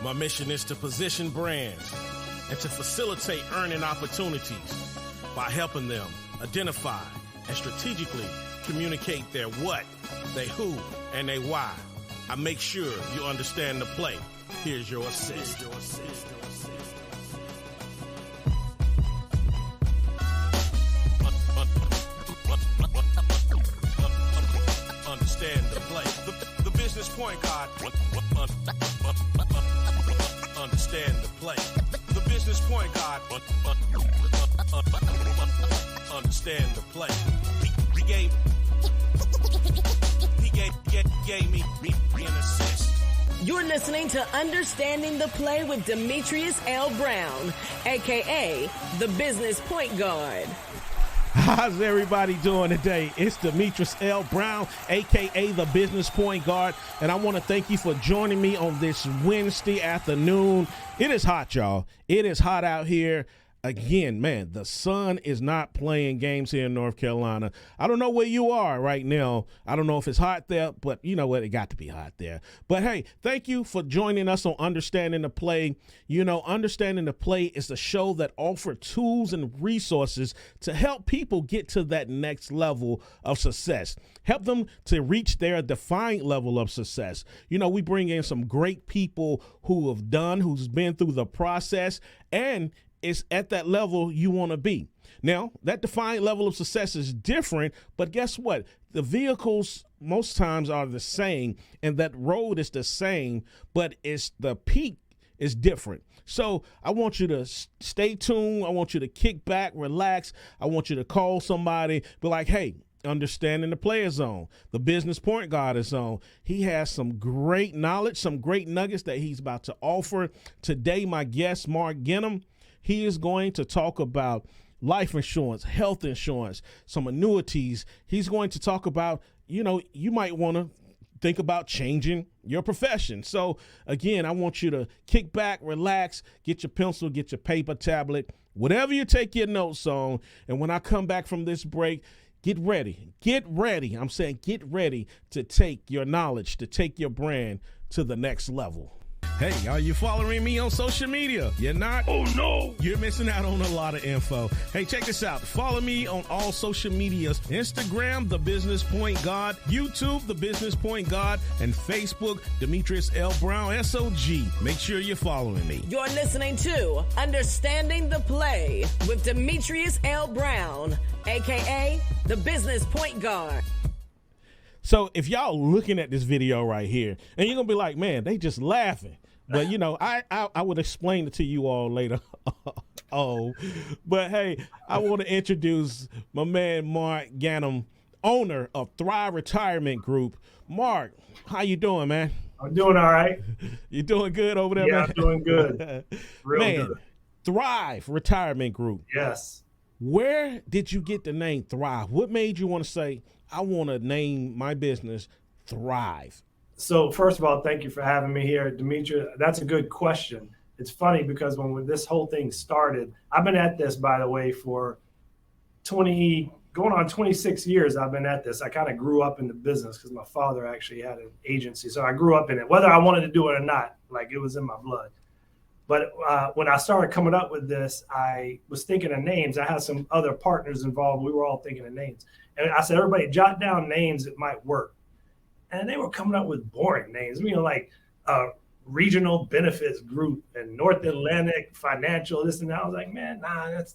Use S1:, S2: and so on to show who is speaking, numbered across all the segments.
S1: My mission is to position brands and to facilitate earning opportunities by helping them identify and strategically communicate their what, their who, and their why. I make sure you understand the play. Here's your assist. Understand the play. The business point guard. Understand the play. The business point guard. Understand the play. He gave me an assist.
S2: You're listening to Understanding the Play with Demetrius L. Brown, a.k.a. the Business Point Guard.
S1: How's everybody doing today? It's Demetrius L. Brown, a.k.a. the Business Point Guard, and I want to thank you for joining me on this Wednesday afternoon. It is hot, y'all. It is hot out here. Again, man, the sun is not playing games here in North Carolina. I don't know where you are right now. I don't know if it's hot there, but you know what? It got to be hot there. But hey, thank you for joining us on Understanding the Play. You know, Understanding the Play is the show that offers tools and resources to help people get to that next level of success. Help them to reach their defined level of success. You know, we bring in some great people who's been through the process, and it's at that level you want to be. Now, that defined level of success is different, but guess what? The vehicles most times are the same, and that road is the same, but it's the peak is different. So I want you to stay tuned. I want you to kick back, relax. I want you to call somebody, be like, hey, Understanding the Player Zone, the Business Point Guard is on. He has some great knowledge, some great nuggets that he's about to offer. Today, my guest, Mark Ganim, he is going to talk about life insurance, health insurance, some annuities. He's going to talk about, you know, you might want to think about changing your profession. So, again, I want you to kick back, relax, get your pencil, get your paper, tablet, whatever you take your notes on. And when I come back from this break, get ready. I'm saying get ready to take your knowledge, to take your brand to the next level. Hey, are you following me on social media? You're not? Oh, no. You're missing out on a lot of info. Hey, check this out. Follow me on all social medias. Instagram, The Business Point Guard. YouTube, The Business Point Guard. And Facebook, Demetrius L. Brown, SOG. Make sure you're following me.
S2: You're listening to Understanding the Play with Demetrius L. Brown, a.k.a. the Business Point Guard.
S1: So if y'all looking at this video right here, and you're going to be like, man, they just laughing. But, you know, I would explain it to you all later. But, hey, I want to introduce my man Mark Ganim, owner of Thrive Retirement Group. Mark, how you doing, man?
S3: I'm doing all right.
S1: You doing good over there, man?
S3: Yeah, I'm doing good. Real good.
S1: Thrive Retirement Group.
S3: Yes.
S1: Where did you get the name Thrive? What made you want to say, I want to name my business Thrive?
S3: So first of all, thank you for having me here, Demetrius. That's a good question. It's funny because when this whole thing started, I've been at this, by the way, for going on 26 years. I've been at this. I kind of grew up in the business because my father actually had an agency. So I grew up in it, whether I wanted to do it or not, like it was in my blood. But when I started coming up with this, I was thinking of names. I had some other partners involved. We were all thinking of names. And I said, everybody jot down names that might work. And they were coming up with boring names, like Regional Benefits Group and North Atlantic Financial, this and that. I was like, man, it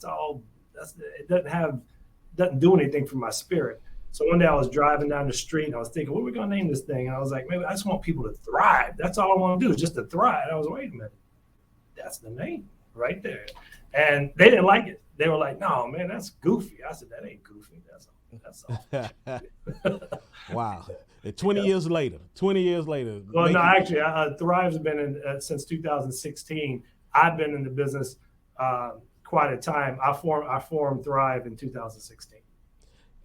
S3: doesn't do anything for my spirit. So one day I was driving down the street and I was thinking, what are we going to name this thing? And I was like, maybe I just want people to thrive. That's all I want to do is just to thrive. And I was, wait a minute, that's the name right there. And they didn't like it. They were like, no, man, that's goofy. I said, that ain't goofy. That's all.
S1: Wow. 20 years later.
S3: Well, no, actually, Thrive's been in since 2016. I've been in the business quite a time. I formed Thrive in 2016.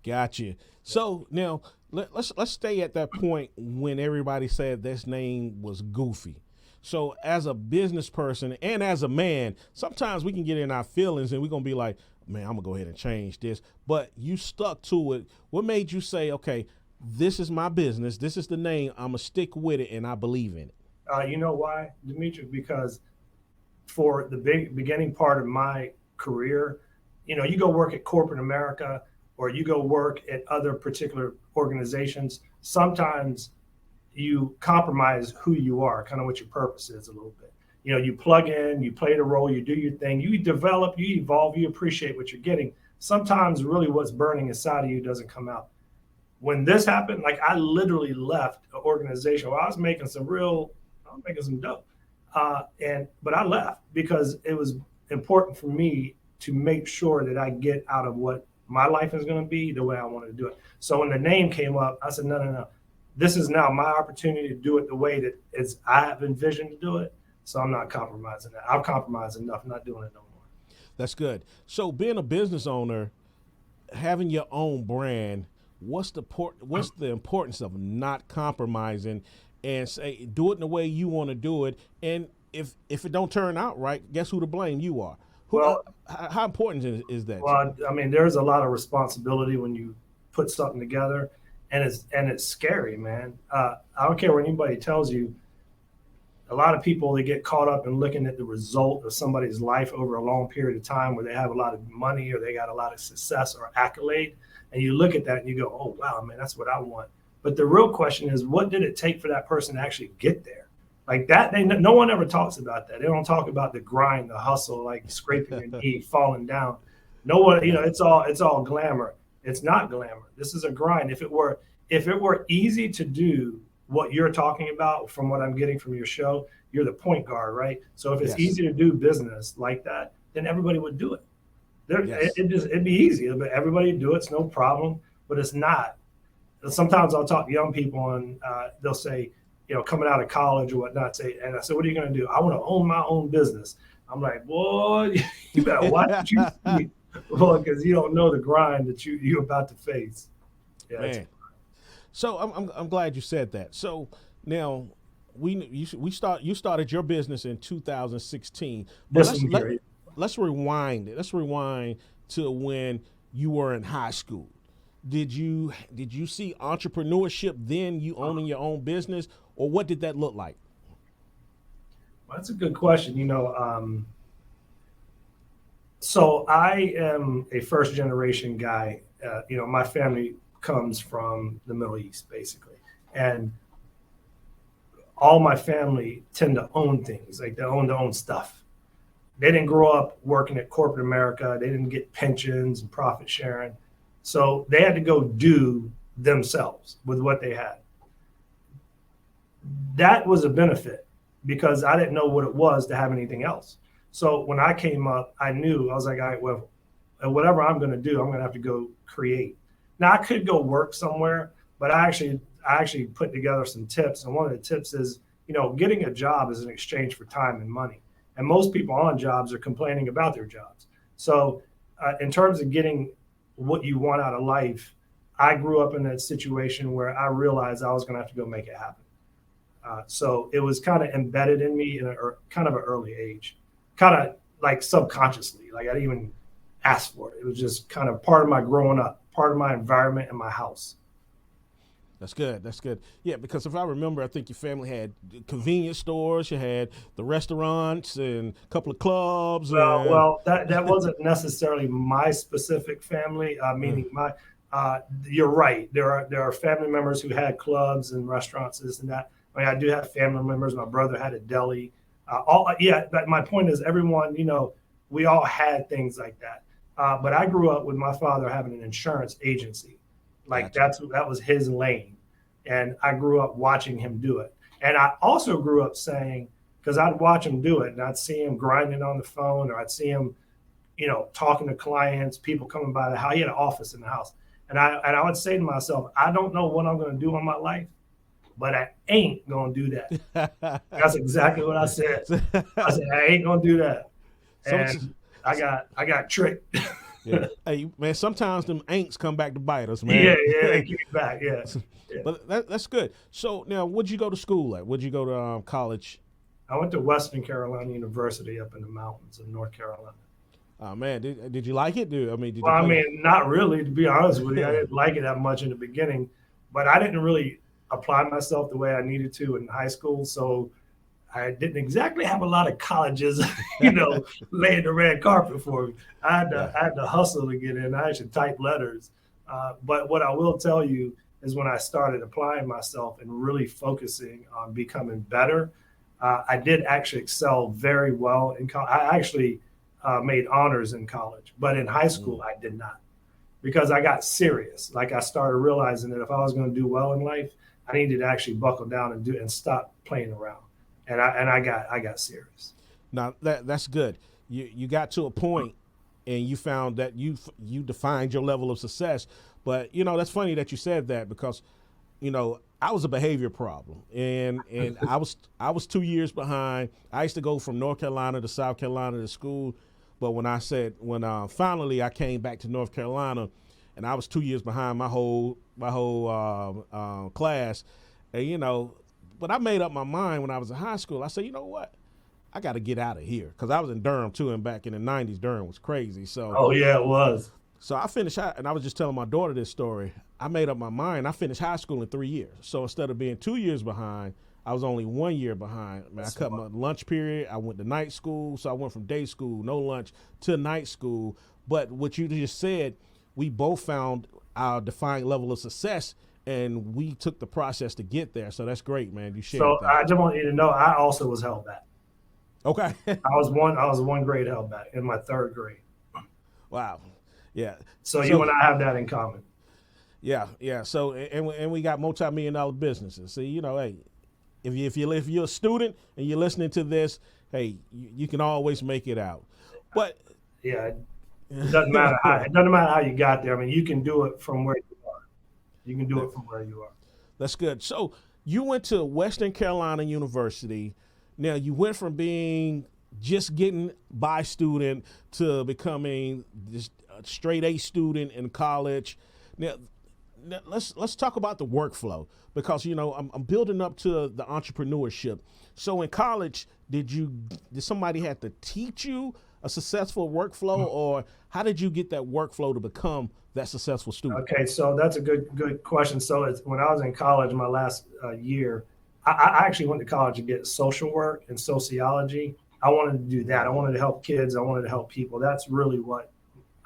S1: Gotcha. So now let's stay at that point when everybody said this name was goofy. So as a business person and as a man, sometimes we can get in our feelings and we're going to be like, man, I'm going to go ahead and change this. But you stuck to it. What made you say, okay, this is my business. This is the name. I'm going to stick with it, and I believe in it?
S3: You know why, Demetrius? Because for the beginning part of my career, you go work at corporate America or you go work at other particular organizations. Sometimes you compromise who you are, kind of what your purpose is a little bit. You plug in, you play the role, you do your thing, you develop, you evolve, you appreciate what you're getting. Sometimes really what's burning inside of you doesn't come out. When this happened, like I literally left an organization where I was making some dough. But I left because it was important for me to make sure that I get out of what my life is going to be the way I wanted to do it. So when the name came up, I said, no. This is now my opportunity to do it the way that I have envisioned to do it. So I'm not compromising that. I've compromised enough, I'm not doing it no more.
S1: That's good. So being a business owner, having your own brand, what's the importance of not compromising and say do it in the way you want to do it? And if it don't turn out right, guess who to blame? You are. How important is that?
S3: Well, I mean, there's a lot of responsibility when you put something together, and it's scary, man. I don't care what anybody tells you. A lot of people, they get caught up in looking at the result of somebody's life over a long period of time where they have a lot of money or they got a lot of success or accolade. And you look at that and you go, oh, wow, man, that's what I want. But the real question is, what did it take for that person to actually get there? Like that, no one ever talks about that. They don't talk about the grind, the hustle, like scraping your knee, falling down. No one, it's all glamour. It's not glamour. This is a grind. If it were easy to do what you're talking about, from what I'm getting from your show, you're the point guard, right? So if it's easy to do business like that, then everybody would do it. It'd be easy, but everybody would do it. It's no problem, but it's not. Sometimes I'll talk to young people and they'll say, coming out of college or whatnot, and I said, what are you going to do? I want to own my own business. I'm like, boy, you better watch what you see, because you don't know the grind that you're about to face. Yeah,
S1: man. So I'm glad you said that. So now you started your business in 2016. But let's rewind. Let's rewind to when you were in high school. Did you see entrepreneurship then, you owning your own business, or what did that look like?
S3: Well, that's a good question. So I am a first generation guy. My family comes from the Middle East, basically. And all my family tend to own things, like they own their own stuff. They didn't grow up working at corporate America. They didn't get pensions and profit sharing. So they had to go do themselves with what they had. That was a benefit because I didn't know what it was to have anything else. So when I came up, I was like, all right, well, whatever I'm going to do, I'm going to have to go create. Now I could go work somewhere, but I actually put together some tips. And one of the tips is, getting a job is an exchange for time and money. And most people on jobs are complaining about their jobs. So in terms of getting what you want out of life, I grew up in that situation where I realized I was going to have to go make it happen. So it was kind of embedded in me in kind of an early age, kind of like subconsciously, like I didn't even ask for it. It was just kind of part of my growing up, part of my environment and my house.
S1: That's good. That's good. Yeah, because if I remember, I think your family had convenience stores, you had the restaurants and a couple of clubs.
S3: Well, that wasn't necessarily my specific family, meaning you're right. There are family members who had clubs and restaurants, this and that. I mean, I do have family members. My brother had a deli. But my point is everyone, we all had things like that. But I grew up with my father having an insurance agency. Like that was his lane. And I grew up watching him do it. And I also grew up saying, because I'd watch him do it and I'd see him grinding on the phone, or I'd see him, talking to clients, people coming by the house. He had an office in the house. And I would say to myself, I don't know what I'm going to do in my life, but I ain't going to do that. That's exactly what I said. I said, I ain't going to do that. And I got tricked.
S1: Yeah. Hey, man, sometimes them ain'ts come back to bite us, man.
S3: Yeah, they keep it back, yeah.
S1: But that's good. So now, what'd you go to school at? What'd you go to college?
S3: I went to Western Carolina University up in the mountains of North Carolina.
S1: Oh, man, did you like it?
S3: Not really, to be honest with you. I didn't like it that much in the beginning, but I didn't really apply myself the way I needed to in high school. So I didn't exactly have a lot of colleges, laying the red carpet for me. I had to hustle to get in. I actually type letters. But what I will tell you is when I started applying myself and really focusing on becoming better, I did actually excel very well in college. I actually made honors in college, but in high school, I did not, because I got serious. Like, I started realizing that if I was going to do well in life, I needed to actually buckle down and stop playing around. And I got serious.
S1: Now that's good. You got to a point and you found that you defined your level of success. But that's funny that you said that, because I was a behavior problem, and I was 2 years behind. I used to go from North Carolina to South Carolina to school, but when finally I came back to North Carolina, and I was 2 years behind my whole class, and but I made up my mind when I was in high school. I said, you know what? I got to get out of here, because I was in Durham too, and back in the 90s, Durham was crazy. So,
S3: oh yeah, it was.
S1: So I finished high, and I was just telling my daughter this story. I made up my mind. I finished high school in 3 years. So instead of being 2 years behind, I was only 1 year behind. I cut my lunch period. I went to night school. So I went from day school, no lunch, to night school. But what you just said, we both found our defined level of success, and we took the process to get there. So that's great, man. You shared that.
S3: I just want you to know, I also was held back.
S1: Okay.
S3: I was one grade held back in my third grade.
S1: Wow. Yeah.
S3: So you and I have that in common.
S1: Yeah. So and we got multi-million-dollar businesses. See, hey, if you're a student and you're listening to this, hey, you can always make it out. But
S3: yeah, it doesn't matter how you got there. I mean, you can do it from where you are. You can do it from where you are.
S1: That's good. So you went to Western Carolina University. Now you went from being just getting by student to becoming this straight A student in college. Now let's talk about the workflow, because I'm building up to the entrepreneurship. So in college, did somebody have to teach you a successful workflow, or how did you get that workflow to become that successful student?
S3: Okay, so that's a good question. So when I was in college, my last year, I actually went to college to get social work and sociology. I wanted to do that. I wanted to help kids. I wanted to help people. That's really what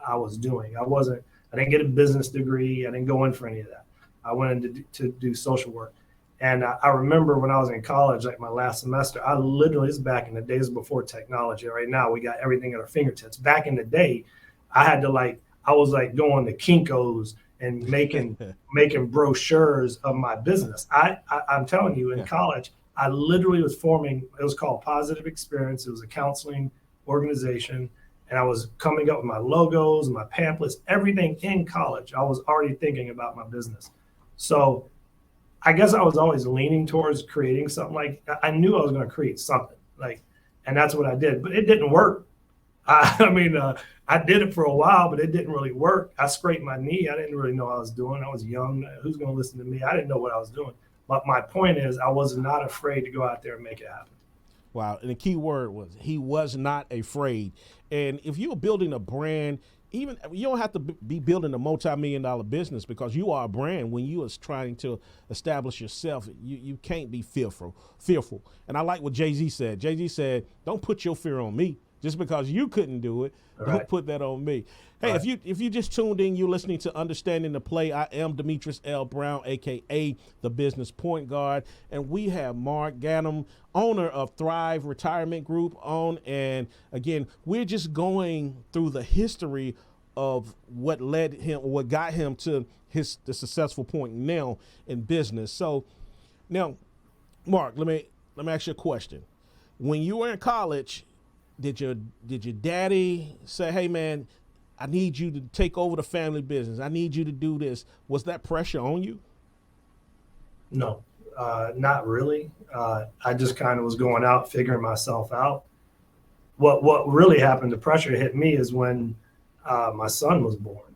S3: I was doing. I didn't get a business degree. I didn't go in for any of that. I went in to do social work. And I remember when I was in college, like my last semester, I literally, this is back in the days before technology. Right now, we got everything at our fingertips. Back in the day, I was going to Kinko's and making brochures of my business. I'm telling you, in college, I literally was forming, it was called Positive Experience. It was a counseling organization. And I was coming up with my logos, my pamphlets, everything in college. I was already thinking about my business. So I guess I was always leaning towards creating something. I knew I was going to create something, and that's what I did. But it didn't work. I did it for a while, but it didn't really work. I scraped my knee. I didn't really know what I was doing. I was young. Who's going to listen to me? I didn't know what I was doing. But my point is, I was not afraid to go out there and make it happen.
S1: Wow. And the key word was he was not afraid. And if you're building a brand, even you don't have to be building a multi-million-dollar business, because you are a brand. When you are trying to establish yourself, you can't be fearful. And I like what Jay-Z said. Jay-Z said, don't put your fear on me. Just because you couldn't do it, don't put that on me. Hey, right. If you just tuned in, you're listening to Understanding the Play. I am Demetrius L. Brown, a.k.a. the Business Point Guard. And we have Mark Ganim, owner of Thrive Retirement Group, on. And again, we're just going through the history of what led him, or what got him to the successful point now in business. So now, Mark, let me ask you a question. When you were in college, did your daddy say, hey, man, I need you to take over the family business. I need you to do this. Was that pressure on you?
S3: No, not really. I just kind of was going out, figuring myself out. What really happened, the pressure hit me, is when my son was born.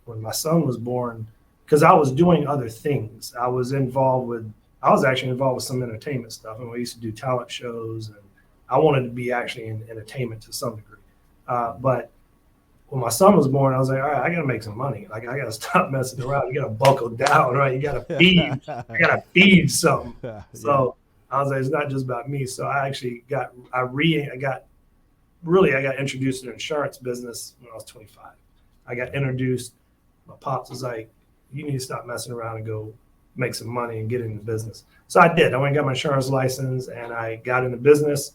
S3: When my son was born, because I was doing other things. I was actually involved with some entertainment stuff. And we used to do talent shows, and I wanted to be actually in entertainment to some degree. But when my son was born, I was like, all right, I got to make some money. I got to stop messing around. You got to buckle down, right? You got to feed. I got to feed something. Yeah. So I was like, it's not just about me. So I actually got introduced to the insurance business when I was 25. I got introduced. My pops was like, you need to stop messing around and go make some money and get into business. So I did. I went and got my insurance license, and I got into business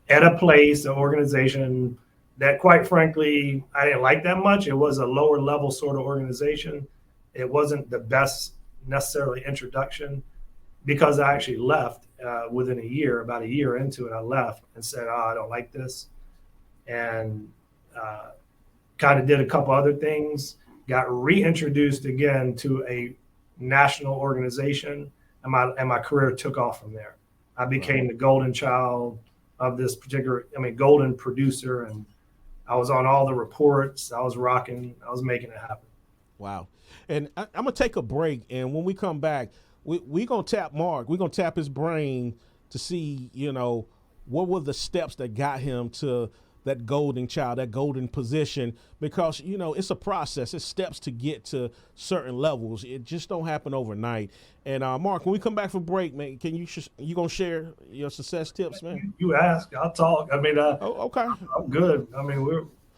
S3: at a place, an organization that, quite frankly, I didn't like that much. It was a lower level sort of organization. It wasn't the best necessarily introduction, because I actually left within a year, about a year into it. I left and said, I don't like this. And kind of did a couple other things, got reintroduced again to a national organization, and my career took off from there. I became the golden child of this particular, golden producer, and I was on all the reports. I was rocking. I was making it happen.
S1: Wow. And I'm going to take a break, and when we come back, we're going to tap Mark. We're going to tap his brain to see, what were the steps that got him to that golden child, that golden position, because, it's a process. It's steps to get to certain levels. It just don't happen overnight. And Mark, when we come back from break, man, can you going to share your success tips, man?
S3: You ask, I'll talk.
S1: Okay.
S3: I'm good.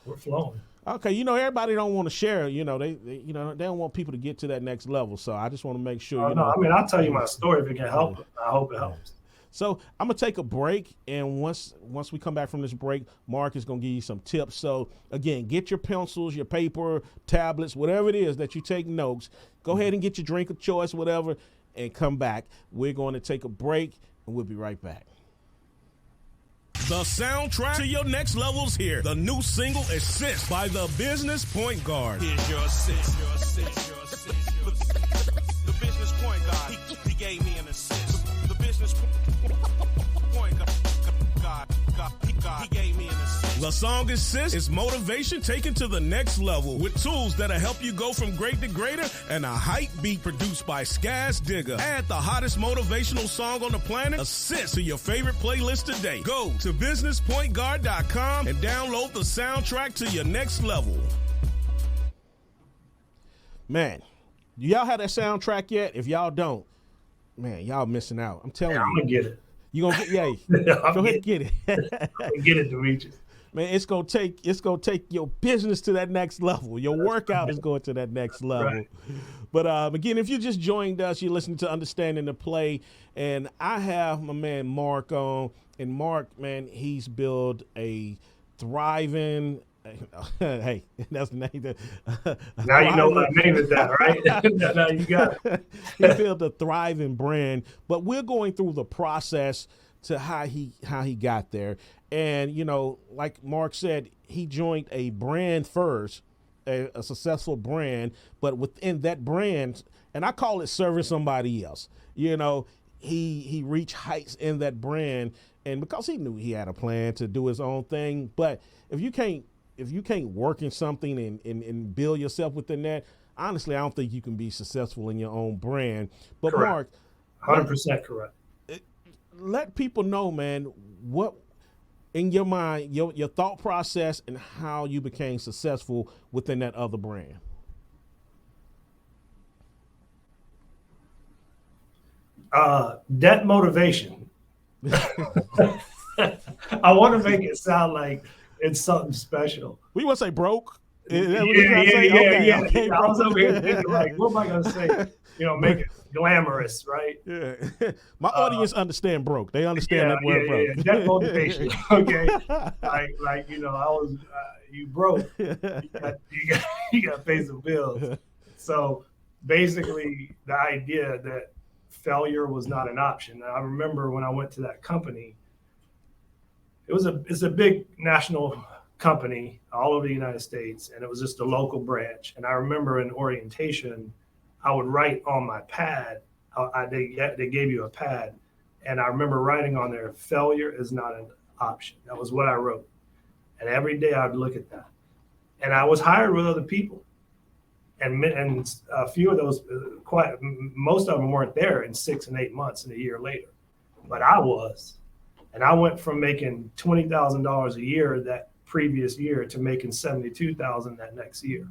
S3: We're flowing.
S1: Okay, everybody don't want to share. They don't want people to get to that next level. So I just want to make sure.
S3: I'll tell you my story if it can help. I hope it helps.
S1: So I'm gonna take a break, and once we come back from this break, Mark is gonna give you some tips. So again, get your pencils, your paper, tablets, whatever it is that you take notes. Go ahead and get your drink of choice, whatever, and come back. We're going to take a break, and we'll be right back. The soundtrack to your next level's here. The new single, Assist, by the Business Point Guard.
S4: Here's your assist. The Business Point Guard, he gave me an assist. The Business Point God, he gave me an assist.
S1: The song Assist is motivation taken to the next level with tools that'll help you go from great to greater, and a hype beat produced by Skaz Digger. Add the hottest motivational song on the planet, Assist, to your favorite playlist today. Go to businesspointguard.com and download the soundtrack to your next level. Man, do y'all have that soundtrack yet? If y'all don't, man, y'all missing out. I'm telling you.
S3: I'm going to get it.
S1: You gonna get go ahead and get it.
S3: Get it, Demetrius.
S1: Man, it's gonna take your business to that next level. Your workout is going to that next level. Right. But again, if you just joined us, you're listening to Understanding the Play, and I have my man Mark on. And Mark, man, he's built a thriving. Hey, that's the name.
S3: Now you know what name is that, right? Now you got it.
S1: He built a thriving brand, but we're going through the process to how he got there. And like Mark said, he joined a brand first, a successful brand, but within that brand, and I call it serving somebody else. He reached heights in that brand, and because he knew he had a plan to do his own thing. But if you can't work in something and build yourself within that, honestly, I don't think you can be successful in your own brand. But
S3: correct.
S1: Mark,
S3: 100% correct.
S1: Let people know, man, what in your mind, your thought process, and how you became successful within that other brand.
S3: Debt motivation. I want to make it sound like it's something special.
S1: We want to say broke.
S3: Yeah.
S1: Okay,
S3: I was over here thinking, like, what am I going to say? Make it glamorous, right?
S1: Yeah. My audience understand broke. They understand that word broke.
S3: Yeah. Debt motivation. Okay. like I was you broke. You got to pay some bills. So basically, the idea that failure was not an option. I remember when I went to that company. It's a big national company all over the United States, and it was just a local branch. And I remember in orientation, I would write on my pad. They gave you a pad, and I remember writing on there, "Failure is not an option." That was what I wrote, and every day I would look at that. And I was hired with other people, and a few of those, most of them weren't there in 6 and 8 months and a year later, but I was. And I went from making $20,000 a year that previous year to making $72,000 that next year.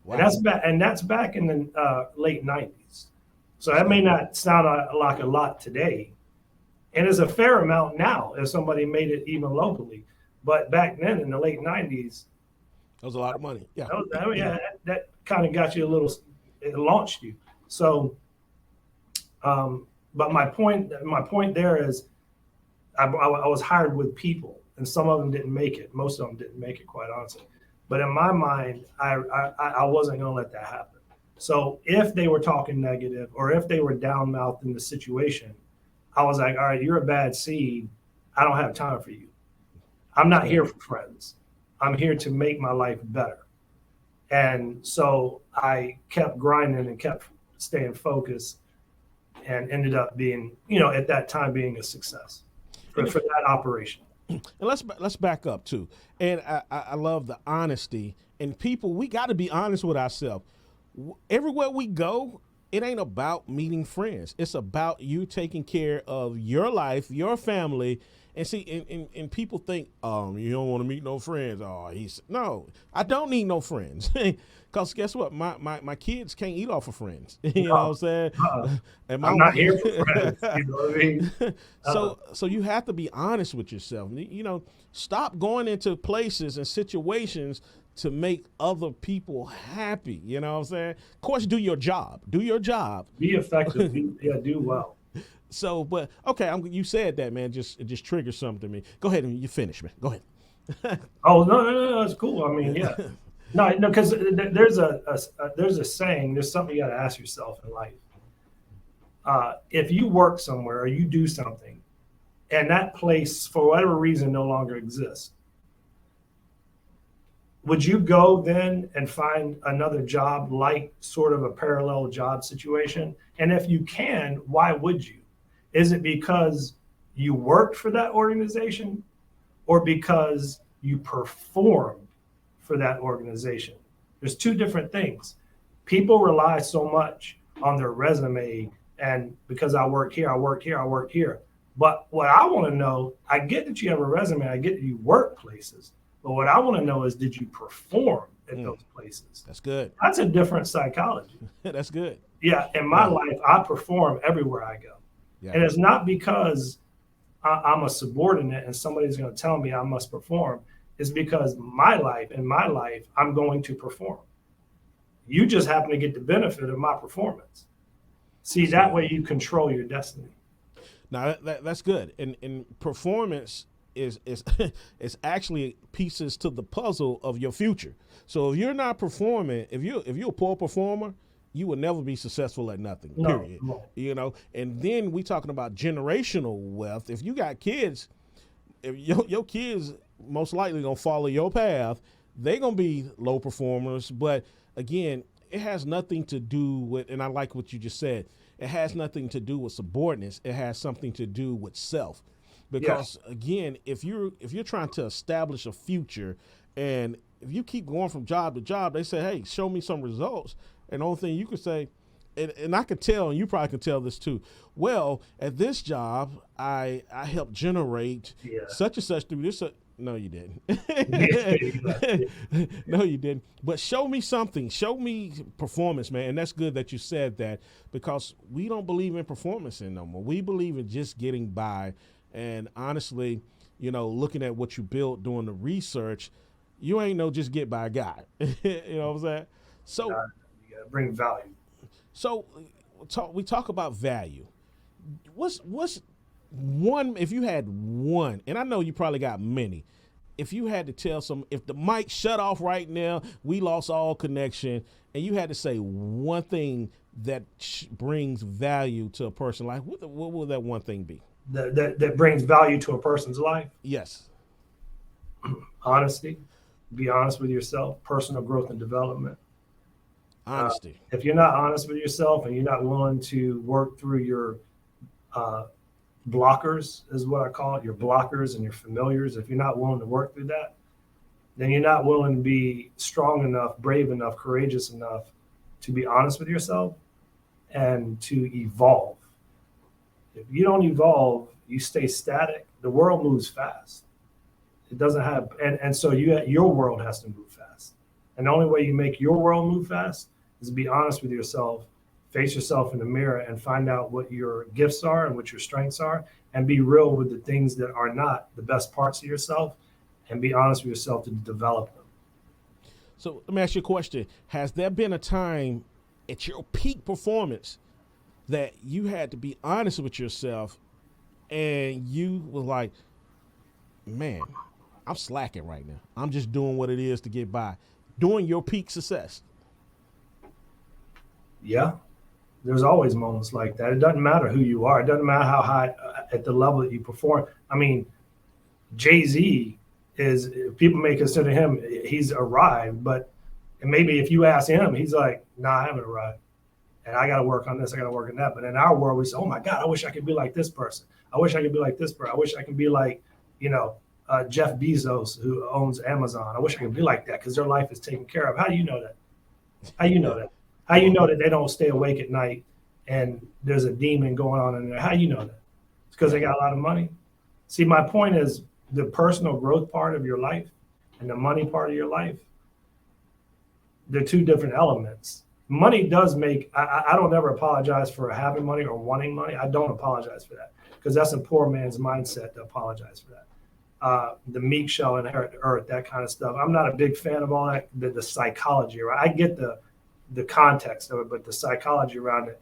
S3: Wow. And that's back in the late 90s. So that may not sound like a lot today. And it's a fair amount now if somebody made it even locally. But back then in the late 90s,
S1: That was a lot of money. Yeah.
S3: that kind of got you a little, it launched you. So, but my point there is I was hired with people, and some of them didn't make it. Most of them didn't make it, quite honestly. But in my mind, I wasn't going to let that happen. So if they were talking negative or if they were down-mouthed in the situation, I was like, all right, you're a bad seed. I don't have time for you. I'm not here for friends. I'm here to make my life better. And so I kept grinding and kept staying focused and ended up being, at that time being a success for that operation.
S1: And let's back up too. And I love the honesty. And people, we got to be honest with ourselves. Everywhere we go, it ain't about meeting friends. It's about you taking care of your life, your family. And see, and people think, you don't want to meet no friends. No, I don't need no friends. Because guess what? My kids can't eat off of friends. You know what I'm saying? And
S3: I'm not here for friends. You know what I mean?
S1: So you have to be honest with yourself. Stop going into places and situations to make other people happy. You know what I'm saying? Of course, do your job. Do your job.
S3: Be effective. Do well.
S1: So, but okay, you said that, man. It just triggered something to me. Go ahead and you finish, man. Go ahead.
S3: Oh no, it's cool. I mean, yeah, no, because there's a saying. There's something you got to ask yourself in life. If you work somewhere or you do something, and that place for whatever reason no longer exists, would you go then and find another job like sort of a parallel job situation? And if you can, why would you? Is it because you worked for that organization or because you performed for that organization? There's two different things. People rely so much on their resume and because I work here, I work here, I work here. But what I want to know, I get that you have a resume, I get that you work places, but what I want to know is, did you perform at those places?
S1: That's good.
S3: That's a different psychology.
S1: That's good.
S3: Yeah, in my life, I perform everywhere I go. Yeah. And it's not because I'm a subordinate and somebody's going to tell me I must perform. It's because in my life, I'm going to perform. You just happen to get the benefit of my performance. See, that way you control your destiny.
S1: Now, that's good. And performance is actually pieces to the puzzle of your future. So if you're not performing, if you're a poor performer, you will never be successful at nothing, period. No. And then we talking about generational wealth. If you got kids, if your kids most likely gonna follow your path, they're gonna be low performers. But again, it has nothing to do with, and I like what you just said, it has nothing to do with subordinates. It has something to do with self. Because again, if you're trying to establish a future, and if you keep going from job to job, they say, hey, show me some results. And the only thing you could say, and I could tell, and you probably can tell this too, well, at this job, I helped generate such and such through this. No, you didn't. No, you didn't. But show me something. Show me performance, man. And that's good that you said that, because we don't believe in performance no more. We believe in just getting by. And honestly, looking at what you built, doing the research, you ain't no just get by guy. You know what I'm saying? So
S3: you gotta bring value.
S1: So we talk about value. What's one, if you had one, and I know you probably got many, if you had to tell if the mic shut off right now, we lost all connection, and you had to say one thing that brings value to a person, like what would that one thing be?
S3: That brings value to a person's life?
S1: Yes.
S3: Honesty. Be honest with yourself. Personal growth and development.
S1: Honesty.
S3: If you're not honest with yourself and you're not willing to work through your blockers, is what I call it, your blockers and your familiars, if you're not willing to work through that, then you're not willing to be strong enough, brave enough, courageous enough to be honest with yourself and to evolve. If you don't evolve, you stay static. The world moves fast. It doesn't have, and so your world has to move fast. And the only way you make your world move fast is to be honest with yourself, face yourself in the mirror and find out what your gifts are and what your strengths are, and be real with the things that are not the best parts of yourself, and be honest with yourself to develop them.
S1: So let me ask you a question. Has there been a time at your peak performance that you had to be honest with yourself and you were like, man, I'm slacking right now. I'm just doing what it is to get by. During your peak success?
S3: Yeah, there's always moments like that. It doesn't matter who you are. It doesn't matter how high at the level that you perform. I mean, Jay-Z is, people may consider him, he's arrived, but maybe if you ask him, he's like, nah, I haven't arrived. And I got to work on this. I got to work on that. But in our world, we say, oh my God, I wish I could be like this person. I wish I could be like this person. I wish I could be like, Jeff Bezos, who owns Amazon. I wish I could be like that because their life is taken care of. How do you know that? How you know that? How you know that they don't stay awake at night and there's a demon going on in there? How you know that? It's because they got a lot of money. See, my point is the personal growth part of your life and the money part of your life, they're two different elements. Money does make, I don't ever apologize for having money or wanting money. I don't apologize for that because that's a poor man's mindset to apologize for that. The meek shall inherit the earth, that kind of stuff. I'm not a big fan of all that, the psychology, right? I get the context of it, but the psychology around it,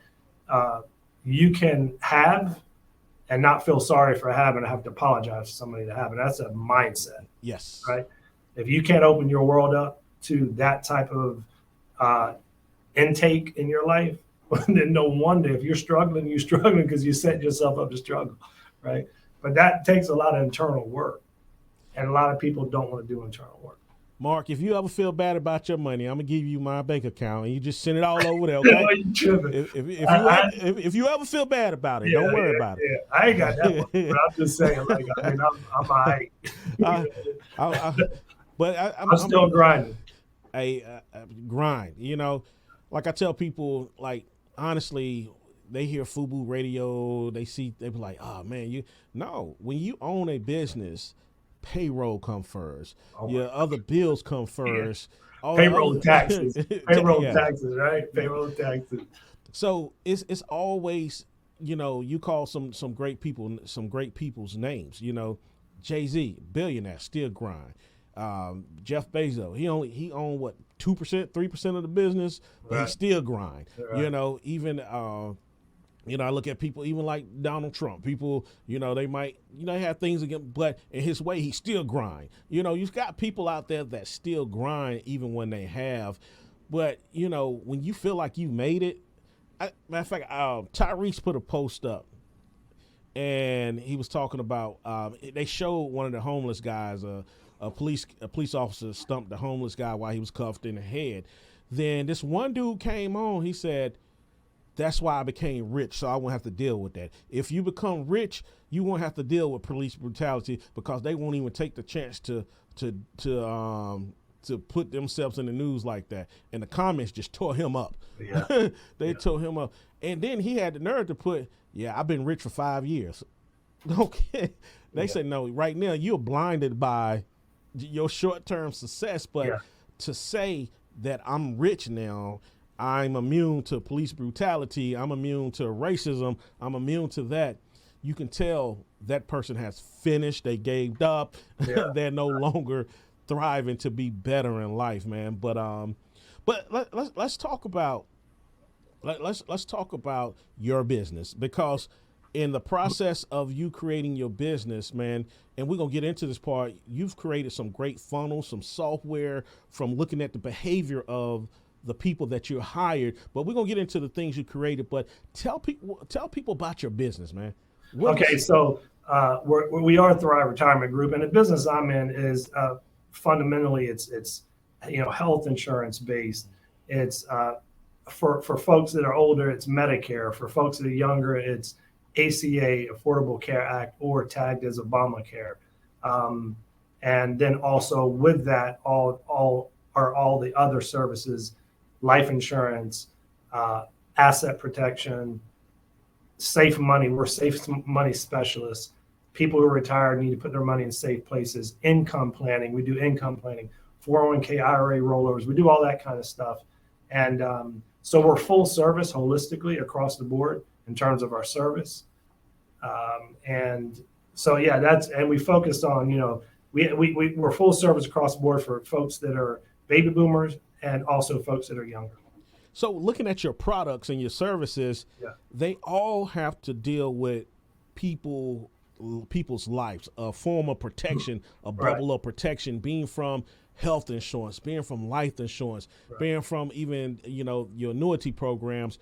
S3: you can have and not feel sorry for having and have to apologize to somebody to have it. That's a mindset.
S1: Yes.
S3: Right? If you can't open your world up to that type of intake in your life, then no wonder if you're struggling because you set yourself up to struggle, right? But that takes a lot of internal work, and a lot of people don't want to do internal work.
S1: Mark, if you ever feel bad about your money, I'm gonna give you my bank account, and you just send it all over there, okay? If you ever feel bad about it, don't worry about it.
S3: Yeah, I ain't got that one, but I'm just saying, like, I mean, I'm all right. I'm still grinding.
S1: Grind, like I tell people, like, honestly, they hear FUBU radio, they be like, oh man, when you own a business, payroll come first. Your other bills come first.
S3: Yeah. Payroll taxes. Taxes, right? Payroll taxes.
S1: So it's always, you call some great people, some great people's names. Jay-Z, billionaire, still grind. Jeff Bezos, he owned what, 2%, 3% of the business, but he still grind. Right. Even I look at people even like Donald Trump. People, they might, have things against, but in his way, he still grind. You've got people out there that still grind even when they have. But, when you feel like you made it, matter of fact, Tyrese put a post up, and he was talking about, they showed one of the homeless guys, a police officer stumped the homeless guy while he was cuffed in the head. Then this one dude came on, he said, that's why I became rich, so I won't have to deal with that. If you become rich, you won't have to deal with police brutality because they won't even take the chance to put themselves in the news like that. And the comments just tore him up. Yeah. They tore him up. And then he had the nerve to put, I've been rich for 5 years. Okay. They said, no, right now you're blinded by your short-term success, but to say that I'm rich now, I'm immune to police brutality, I'm immune to racism, I'm immune to that, you can tell that person has finished, they gave up, they're no longer thriving to be better in life, man. But let's talk about let's talk about your business, because in the process of you creating your business, man, and we're going to get into this part, you've created some great funnels, some software from looking at the behavior of the people that you hired, but we're going to get into the things you created. But tell people about your business, man.
S3: So we are a Thrive Retirement Group, and the business I'm in is fundamentally it's health insurance based. It's for folks that are older, it's Medicare. For folks that are younger, it's ACA, Affordable Care Act, or tagged as Obamacare. And then also with that, all the other services, life insurance, asset protection, safe money. We're safe money specialists. People who are retired need to put their money in safe places. Income planning. We do income planning, 401k, IRA rollovers. We do all that kind of stuff. And so we're full service holistically across the board in terms of our service. And so, yeah, and we focused on, we're full service across the board for folks that are baby boomers and also folks that are younger.
S1: So looking at your products and your services,
S3: Yeah.
S1: they all have to deal with people's lives, a form of protection, a bubble of protection, being from health insurance, being from life insurance, being from even, your annuity programs.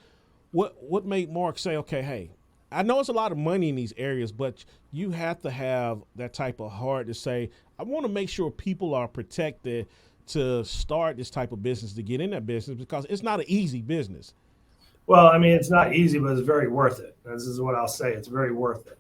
S1: What made Mark say, okay, hey, I know it's a lot of money in these areas, but you have to have that type of heart to say, I want to make sure people are protected to start this type of business, to get in that business, because it's not an easy business.
S3: Well, I mean, it's not easy, but it's very worth it. This is what I'll say. It's very worth it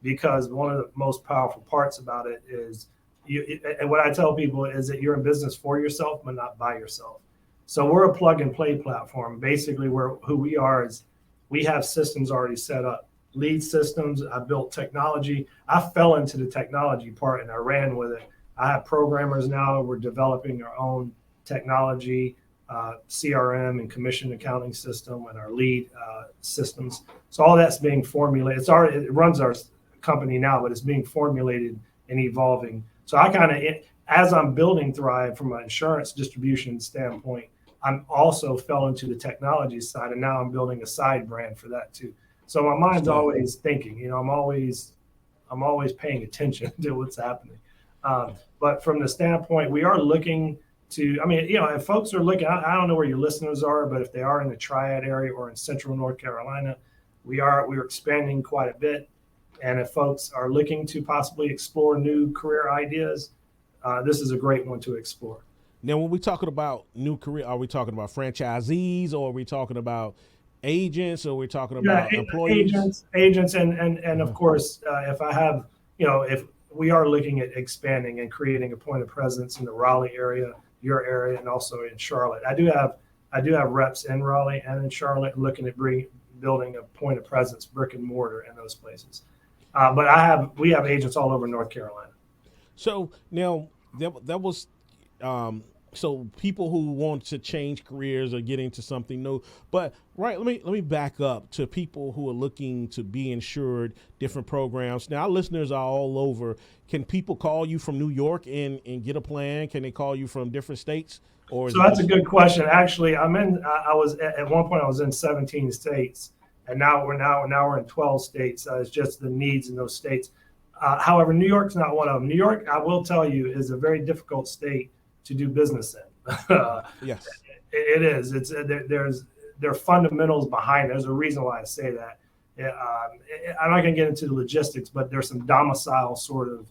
S3: because one of the most powerful parts about it is and what I tell people is that you're in business for yourself, but not by yourself. So we're a plug and play platform. Basically, who we are is we have systems already set up, lead systems. I built technology. I fell into the technology part and I ran with it. I have programmers now. We're developing our own technology, CRM and commission accounting system, and our lead systems. So all that's being formulated. It runs our company now, but it's being formulated and evolving. So as I'm building Thrive from an insurance distribution standpoint, I'm also fell into the technology side, and now I'm building a side brand for that too. So my mind's always thinking. I'm always paying attention to what's happening. But from the standpoint, we are looking to, if folks are looking, I don't know where your listeners are, but if they are in the Triad area or in Central North Carolina, we're expanding quite a bit. And if folks are looking to possibly explore new career ideas, this is a great one to explore.
S1: Now, when we're talking about new career, are we talking about franchisees, or are we talking about agents, or are we talking about employees?
S3: Agents, and of course, if we are looking at expanding and creating a point of presence in the Raleigh area, your area, and also in Charlotte. I do have reps in Raleigh and in Charlotte looking at building a point of presence, brick and mortar in those places. But we have agents all over North Carolina.
S1: So now that was so people who want to change careers or get into something new. But let me back up to people who are looking to be insured, different programs. Now our listeners are all over. Can people call you from New York and get a plan? Can they call you from different states? So
S3: that's a good question. Actually, at one point I was in 17 states, and now we're in 12 states. It's just the needs in those states. However, New York's not one of them. New York, I will tell you, is a very difficult state to do business in.
S1: Yes,
S3: it is. There are fundamentals behind it. There's a reason why I say that. I'm not going to get into the logistics, but there's some domicile sort of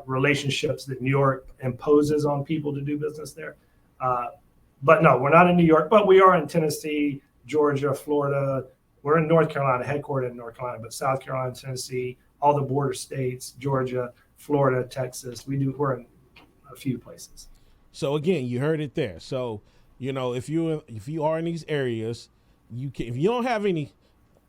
S3: relationships that New York imposes on people to do business there. But no, we're not in New York, but we are in Tennessee, Georgia, Florida. We're in North Carolina, headquartered in North Carolina, but South Carolina, Tennessee, all the border states, Georgia, Florida, Texas. We're in a few places.
S1: So again, you heard it there. So, if you are in these areas, if you don't have any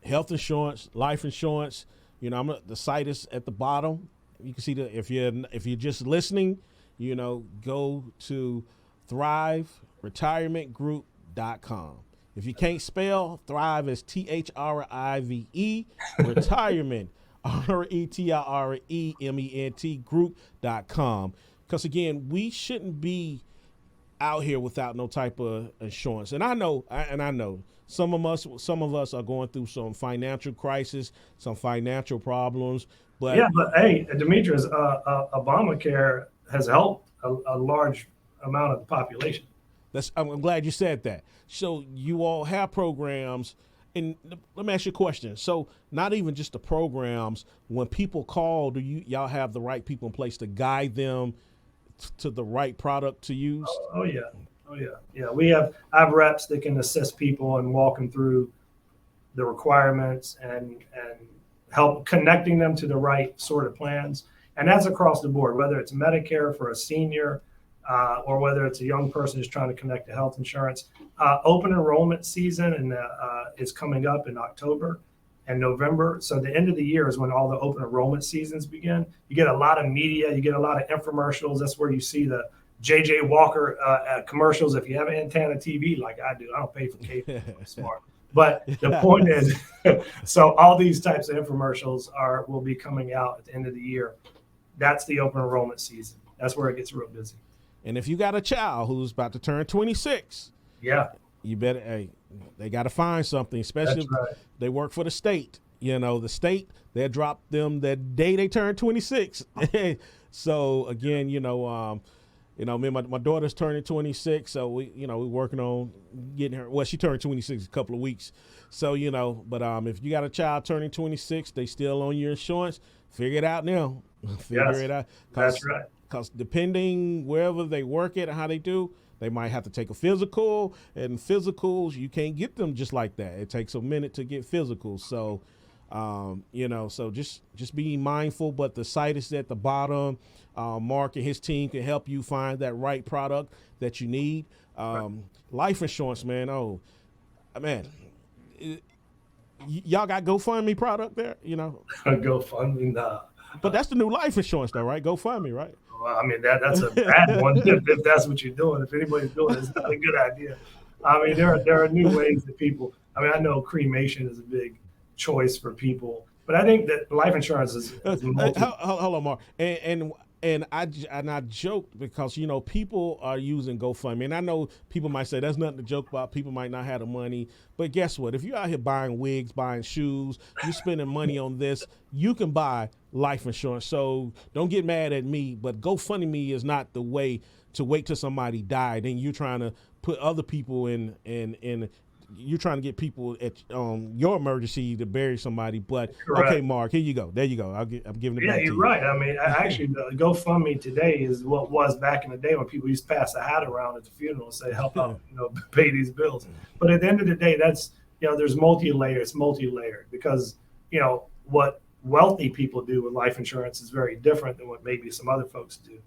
S1: health insurance, life insurance, the site is at the bottom. You can see if you're just listening, go to thriveretirementgroup.com. If you can't spell, Thrive is THRIVE, retirement, RETIREMENT group.com. Because again, we shouldn't be out here without no type of insurance. And I know some of us are going through some financial crisis, some financial problems. But
S3: hey, Demetrius, Obamacare has helped a large amount of the population.
S1: I'm glad you said that. So you all have programs, and let me ask you a question. So not even just the programs, when people call, do y'all have the right people in place to guide them to the right product to use?
S3: Oh yeah. I have reps that can assist people and walk them through the requirements and help connecting them to the right sort of plans. And that's across the board, whether it's Medicare for a senior or whether it's a young person who's trying to connect to health insurance. Open enrollment season is coming up in October and November. So the end of the year is when all the open enrollment seasons begin. You get a lot of media, you get a lot of infomercials. That's where you see the JJ Walker commercials. If you have an antenna TV like I do, I don't pay for cable. I'm smart. But the point is, so all these types of infomercials will be coming out at the end of the year. That's the open enrollment season. That's where it gets real busy.
S1: And if you got a child who's about to turn 26,
S3: yeah,
S1: you better, they got to find something, especially if they work for the state. You know, the state, they'll drop them the day they turn 26. So again, me and my daughter's turning 26, so we're working on getting her. Well, she turned 26 a couple of weeks, so But if you got a child turning 26, they still on your insurance. Figure it out now. Figure it out.
S3: That's right.
S1: Because depending wherever they work at and how they do, they might have to take a physical, and physicals you can't get them just like that. It takes a minute to get physicals, so. So just be mindful, but the site is at the bottom. Mark and his team can help you find that right product that you need. Life insurance, man. Oh, man. Y'all got GoFundMe product there,
S3: GoFundMe, nah.
S1: But that's the new life insurance though, right? GoFundMe, right?
S3: Well, I mean, that's a bad one if that's what you're doing. If anybody's doing it, it's not a good idea. I mean, there are new ways that people, I know cremation is a big choice for people, but I think that life insurance is
S1: hold on, Mark, and I joked because people are using GoFundMe, and I know people might say that's nothing to joke about. People might not have the money, but guess what? If you're out here buying wigs, buying shoes, you're spending money on this, you can buy life insurance. So don't get mad at me, but GoFundMe is not the way to wait till somebody died. Then you're trying to put other people in you're trying to get people at your emergency to bury somebody. But
S3: correct.
S1: Okay, Mark, here you go. There you go. I'm giving it back to you.
S3: Yeah, you're right. I mean, actually, the GoFundMe today is what was back in the day when people used to pass a hat around at the funeral and say, help out, pay these bills. But at the end of the day, that's, there's it's multi-layered because, what wealthy people do with life insurance is very different than what maybe some other folks do.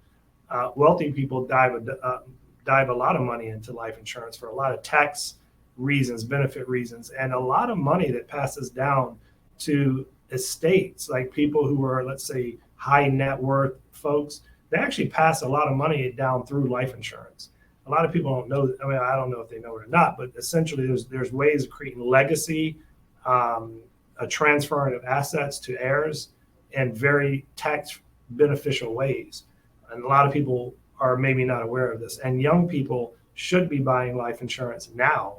S3: Wealthy people dive a lot of money into life insurance for a lot of tax reasons, benefit reasons, and a lot of money that passes down to estates, like people who are, let's say, high net worth folks. They actually pass a lot of money down through life insurance. A lot of people don't know. I mean, I don't know if they know it or not, but essentially there's ways of creating legacy, a transferring of assets to heirs in very tax beneficial ways. And a lot of people are maybe not aware of this. And young people should be buying life insurance now,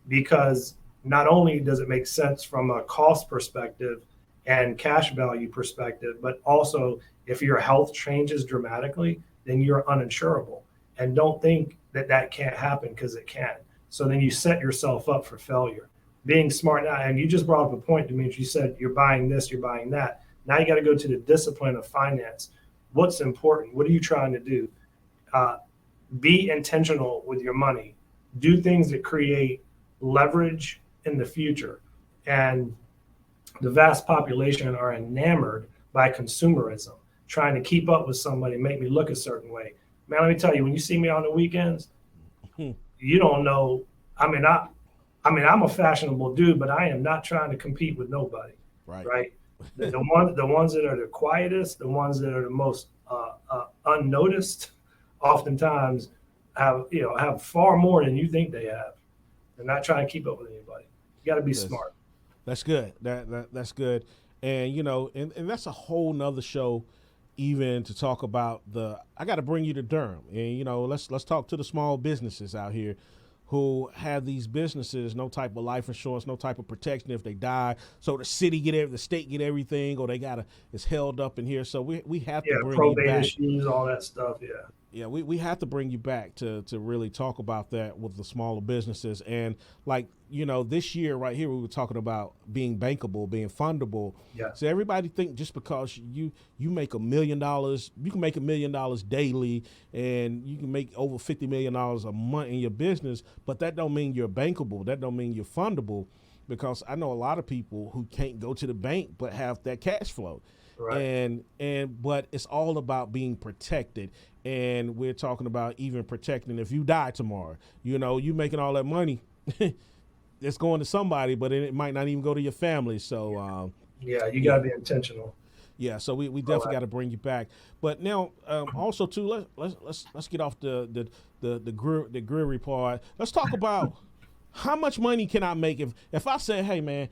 S3: because not only does it make sense from a cost perspective and cash value perspective, but also if your health changes dramatically, then you're uninsurable. And don't think that can't happen, because it can. So then you set yourself up for failure. Being smart now, and you just brought up a point, Demetrius. You said you're buying this, you're buying that. Now you got to go to the discipline of finance. What's important? What are you trying to do? Be intentional with your money. Do things that create leverage in the future. And the vast population are enamored by consumerism, trying to keep up with somebody, make me look a certain way. Man, let me tell you, when you see me on the weekends, you don't know. I'm a fashionable dude, but I am not trying to compete with nobody. Right? The ones that are the quietest, the ones that are the most unnoticed, oftentimes have far more than you think they have. They're not trying to keep up with anybody. You got to be smart.
S1: That's good. That's good. And and that's a whole nother show, even to talk about I got to bring you to Durham, and let's talk to the small businesses out here who have these businesses, no type of life insurance, no type of protection if they die. So the city the state get everything, or it's held up in here. So we have to bring you back.
S3: Probate issues, all that stuff.
S1: Yeah, we have to bring you back to really talk about that with the smaller businesses. And this year right here, we were talking about being bankable, being fundable.
S3: Yeah.
S1: So everybody think just because you make $1 million, you can make $1 million daily, and you can make over $50 million a month in your business, but that don't mean you're bankable. That don't mean you're fundable, because I know a lot of people who can't go to the bank but have that cash flow.
S3: Right.
S1: But it's all about being protected. And we're talking about even protecting if you die tomorrow. You making all that money, it's going to somebody, but it might not even go to your family. So
S3: you got to be intentional.
S1: Yeah, so we definitely got to bring you back. But now, also too, let's get off the dreary part. Let's talk about how much money can I make if I say, hey man,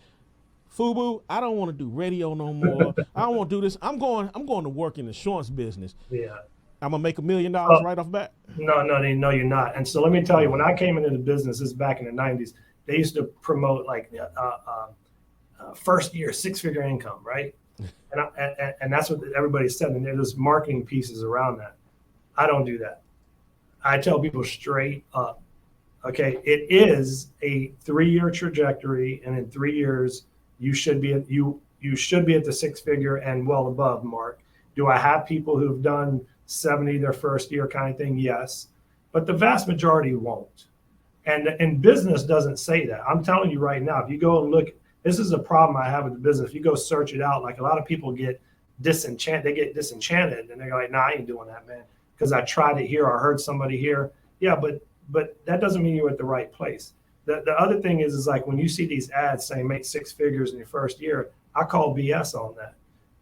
S1: FUBU, I don't want to do radio no more. I don't want to do this. I'm going to work in the insurance business.
S3: Yeah.
S1: I'm gonna make $1 million right off the bat.
S3: No, you're not. And so let me tell you, when I came into the business, this is back in the 90s, they used to promote like first year 6-figure income, right? And that's what everybody said. And there's marketing pieces around that. I don't do that. I tell people straight up, okay, it is a 3-year trajectory, and in 3 years you should be at the 6-figure and well above mark. Do I have people who've done 70 their first year kind of thing? Yes, but the vast majority won't. And business doesn't say that. I'm telling you right now, if you go and look, this is a problem I have with the business. If you go search it out, like a lot of people get disenchanted. They get disenchanted and they're like, nah, I ain't doing that, man. Because I tried it here or I heard somebody here. Yeah, but that doesn't mean you're at the right place. The other thing is like when you see these ads saying make 6 figures in your first year, I call BS on that.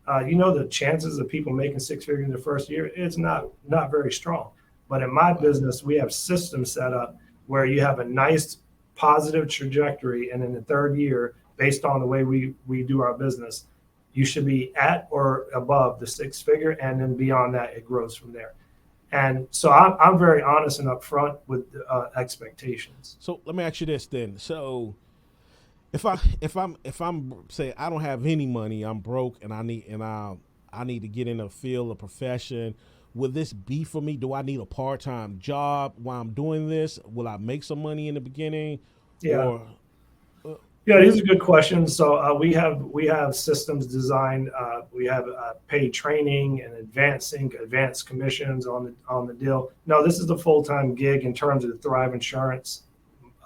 S3: The chances of people making 6 figures in their first year, it's not very strong. But in my business, we have systems set up where you have a nice positive trajectory. And in the 3rd year, based on the way we do our business, you should be at or above the 6-figure. And then beyond that, it grows from there. And so I'm very honest and upfront with expectations.
S1: So let me ask you this then. So if I'm say I don't have any money, I'm broke, and I need to get in a field, a profession, will this be for me? Do I need a part-time job while I'm doing this? Will I make some money in the beginning?
S3: Yeah. Yeah, these are good questions. So we have systems designed. We have paid training and advanced commissions on the deal. No, this is the full-time gig in terms of the Thrive Insurance.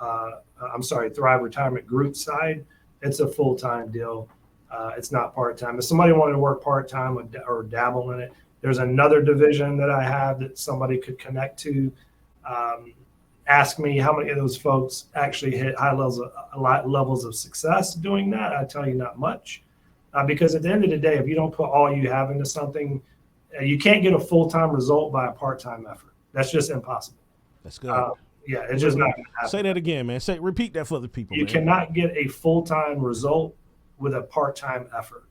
S3: Thrive Retirement Group side. It's a full-time deal. It's not part-time. If somebody wanted to work part-time or dabble in it, there's another division that I have that somebody could connect to. Ask me how many of those folks actually hit high levels of success doing that. I tell you not much, because at the end of the day, if you don't put all you have into something, you can't get a full-time result by a part-time effort. That's just impossible.
S1: That's good.
S3: Yeah, it's just not going to happen.
S1: Say that again, man. Repeat that for the people.
S3: You cannot get a full-time result with a part-time effort.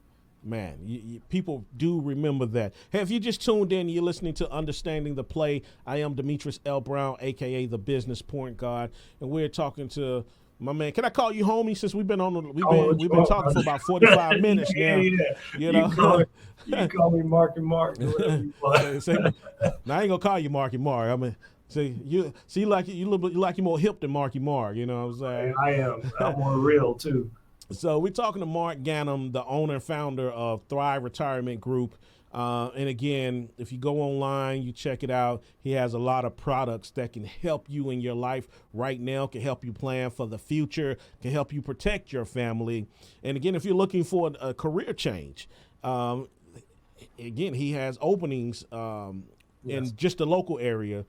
S1: Man, people do remember that. Hey, if you just tuned in, you're listening to Understanding the Play. I am Demetrius L. Brown, a.k.a. the Business Point Guard, and we're talking to my man. Can I call you homie since we've been talking for about 45 minutes now?
S3: Yeah.
S1: You know?
S3: You can call me Mark and Mark. Whatever you want.
S1: Now, I ain't gonna call you Marky Mark. I mean, you like you're more hip than Marky Mark. You know what I'm saying?
S3: I am. I'm more real too.
S1: So we're talking to Mark Ganim, the owner and founder of Thrive Retirement Group. And again, if you go online, you check it out. He has a lot of products that can help you in your life right now, can help you plan for the future, can help you protect your family. And again, if you're looking for a career change, again, he has openings in just the local area.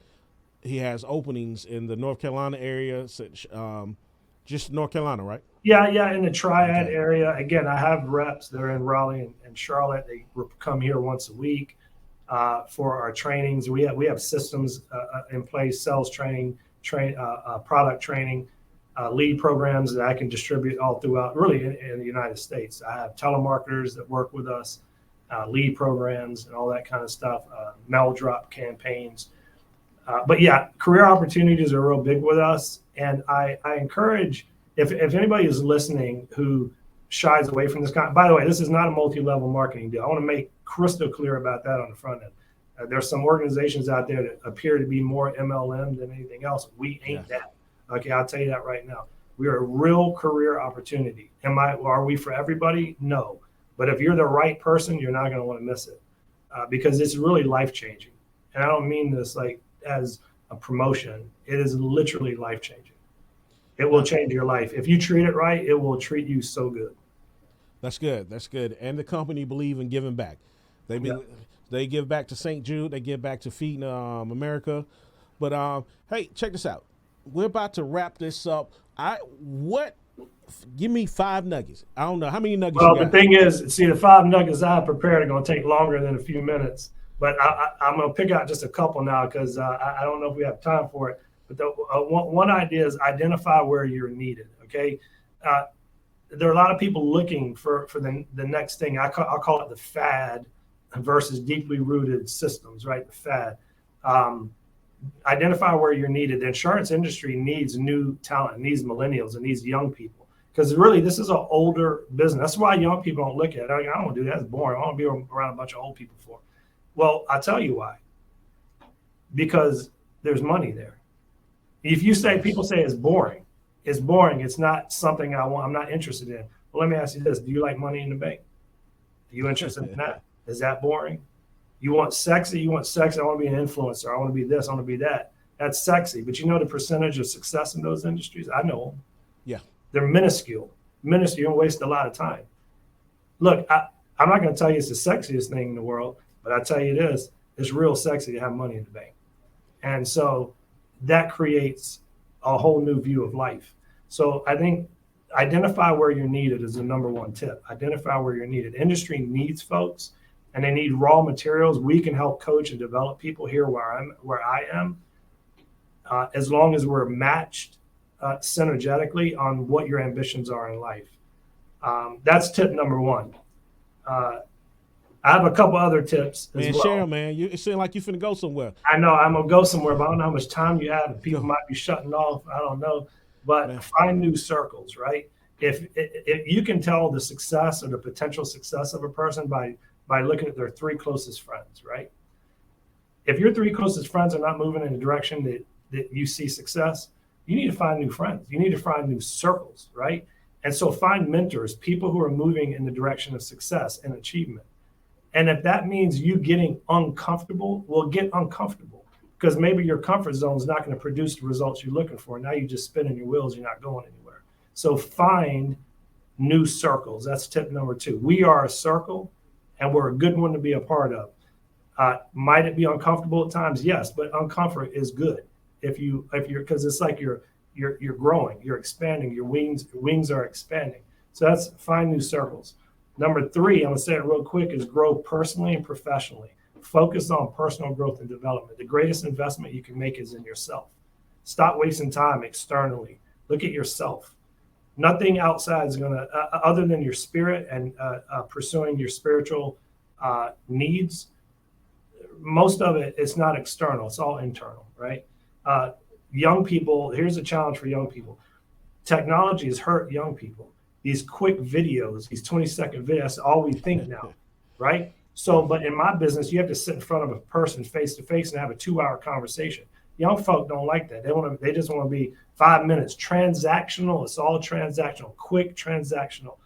S1: He has openings in the North Carolina area, just North Carolina, right?
S3: Yeah, in the Triad area. Again, I have reps that are in Raleigh and Charlotte. They come here once a week for our trainings. We have systems in place, sales training, product training, lead programs that I can distribute all throughout, really in the United States. I have telemarketers that work with us, lead programs and all that kind of stuff, mail drop campaigns. But yeah, career opportunities are real big with us. And I encourage, if anybody is listening who shies away from this by the way, this is not a multi-level marketing deal. I want to make crystal clear about that on the front end. There's some organizations out there that appear to be more MLM than anything else. We ain't that. Okay, I'll tell you that right now. We are a real career opportunity. Are we for everybody? No. But if you're the right person, you're not going to want to miss it because it's really life-changing. And I don't mean this like as a promotion. It is literally life-changing. It will change your life. If you treat it right, it will treat you so good.
S1: That's good. That's good. And the company believe in giving back. They give back to St. Jude. They give back to Feeding America. But hey, check this out. We're about to wrap this up. Give me 5 nuggets. I don't know how many nuggets.
S3: Well,
S1: you got?
S3: The thing is, see, the 5 nuggets I have prepared are going to take longer than a few minutes. But I'm going to pick out just a couple now because I don't know if we have time for it. But the one idea is identify where you're needed. Okay. There are a lot of people looking for the next thing. I'll call it the fad versus deeply rooted systems, right? The fad. Identify where you're needed. The insurance industry needs new talent, needs millennials, and needs young people. Because really, this is an older business. That's why young people don't look at it. I don't want to do that. It's boring. I want to be around a bunch of old people for. Well, I'll tell you why. Because there's money there. If you say, people say it's boring. It's boring. It's not something I want. I'm not interested in. Well, let me ask you this. Do you like money in the bank? Are you interested in that? Is that boring? You want sexy? You want sexy. I want to be an influencer. I want to be this. I want to be that. That's sexy. But you know the percentage of success in those industries? I know them.
S1: Yeah.
S3: They're minuscule. Minuscule. You don't waste a lot of time. Look, I'm not going to tell you it's the sexiest thing in the world, but I tell you this, it's real sexy to have money in the bank. And so that creates a whole new view of life. So I think identify where you're needed is the number one tip. Identify where you're needed. Industry needs folks, and they need raw materials. We can help coach and develop people here where I am, as long as we're matched synergetically on what your ambitions are in life. That's tip number one. I have a couple other tips as well.
S1: Cheryl, man, it seems like you finna go somewhere.
S3: I know I'm gonna go somewhere, but I don't know how much time you have. People might be shutting off. I don't know. But find new circles, right? If you can tell the success or the potential success of a person by looking at their three closest friends, right? If your three closest friends are not moving in the direction that you see success, you need to find new friends. You need to find new circles, right? And so find mentors, people who are moving in the direction of success and achievement. And if that means you getting uncomfortable, well, get uncomfortable, because maybe your comfort zone is not going to produce the results you're looking for. Now you're just spinning your wheels. You're not going anywhere. So find new circles. That's tip number two. We are a circle, and we're a good one to be a part of. Might it be uncomfortable at times? Yes, but uncomfort is good. If you're, because it's like you're growing, you're expanding, your wings are expanding. So that's find new circles. Number three, I'm gonna say it real quick, is grow personally and professionally. Focus on personal growth and development. The greatest investment you can make is in yourself. Stop wasting time externally. Look at yourself. Nothing outside is gonna, other than your spirit and pursuing your spiritual needs. Most of it, it's not external. It's all internal, right? Young people, here's a challenge for young people. Technology has hurt young people. These quick videos, these 20-second videos, that's all we think now, right? So, but in my business, you have to sit in front of a person face to face and have a 2-hour conversation. Young folk don't like that. They just want to be 5 minutes. Transactional, it's all transactional, quick transactional.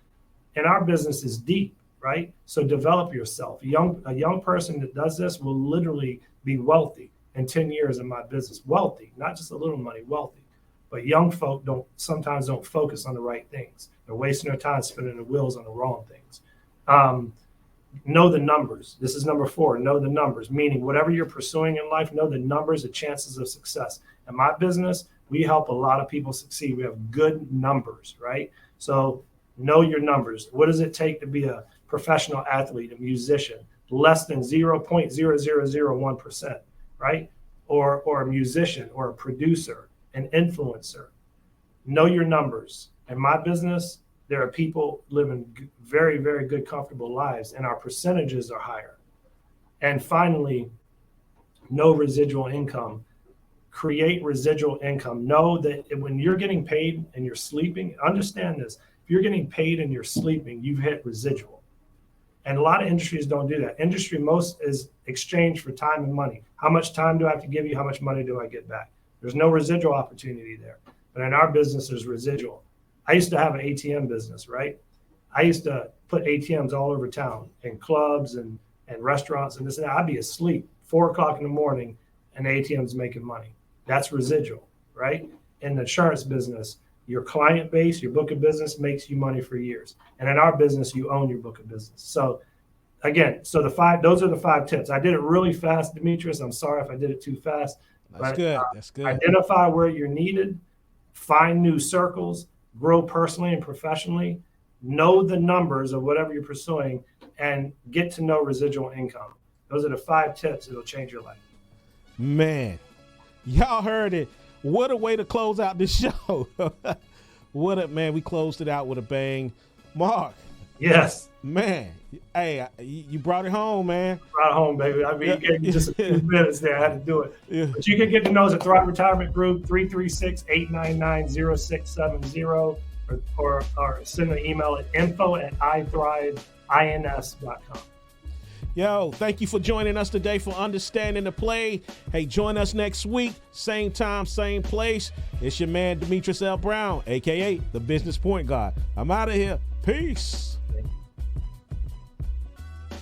S3: And our business is deep, right? So develop yourself. A young person that does this will literally be wealthy in 10 years in my business. Wealthy, not just a little money, wealthy. But young folk sometimes don't focus on the right things. They're wasting their time spinning their wheels on the wrong things. Know the numbers. This is number 4. Know the numbers, meaning whatever you're pursuing in life, know the numbers, the chances of success. In my business, we help a lot of people succeed. We have good numbers, right? So know your numbers. What does it take to be a professional athlete, a musician? Less than 0.0001%, right? Or a musician or a producer, an influencer. Know your numbers. In my business, there are people living very, very good, comfortable lives, and our percentages are higher. And finally, know residual income. Create residual income. Know that when you're getting paid and you're sleeping, understand this. If you're getting paid and you're sleeping, you've hit residual. And a lot of industries don't do that. Industry most is exchange for time and money. How much time do I have to give you? How much money do I get back? There's no residual opportunity there. But in our business, there's residual. I used to have an ATM business, right? I used to put ATMs all over town in clubs and restaurants and this and that. I'd be asleep 4 o'clock in the morning and the ATM's making money. That's residual, right? In the insurance business, your client base, your book of business makes you money for years. And in our business, you own your book of business. So again, those are the 5 tips. I did it really fast, Demetrius. I'm sorry if I did it too fast.
S1: That's good. That's good.
S3: Identify where you're needed, find new circles, grow personally and professionally, know the numbers of whatever you're pursuing, and get to know residual income. Those are the 5 tips that'll change your life.
S1: Man, y'all heard it. What a way to close out this show. Man, we closed it out with a bang. Mark.
S3: Yes.
S1: Man, hey, you brought it home, man.
S3: Brought it home, baby. I mean, you gave me just a few minutes there. I had to do it.
S1: Yeah.
S3: But you can get to know us at Thrive Retirement Group, 336-899-0670, or send an email at info@ithriveinns.com.
S1: Yo, thank you for joining us today for Understanding the Play. Hey, join us next week, same time, same place. It's your man, Demetrius L. Brown, a.k.a. the Business Point Guard. I'm out of here. Peace.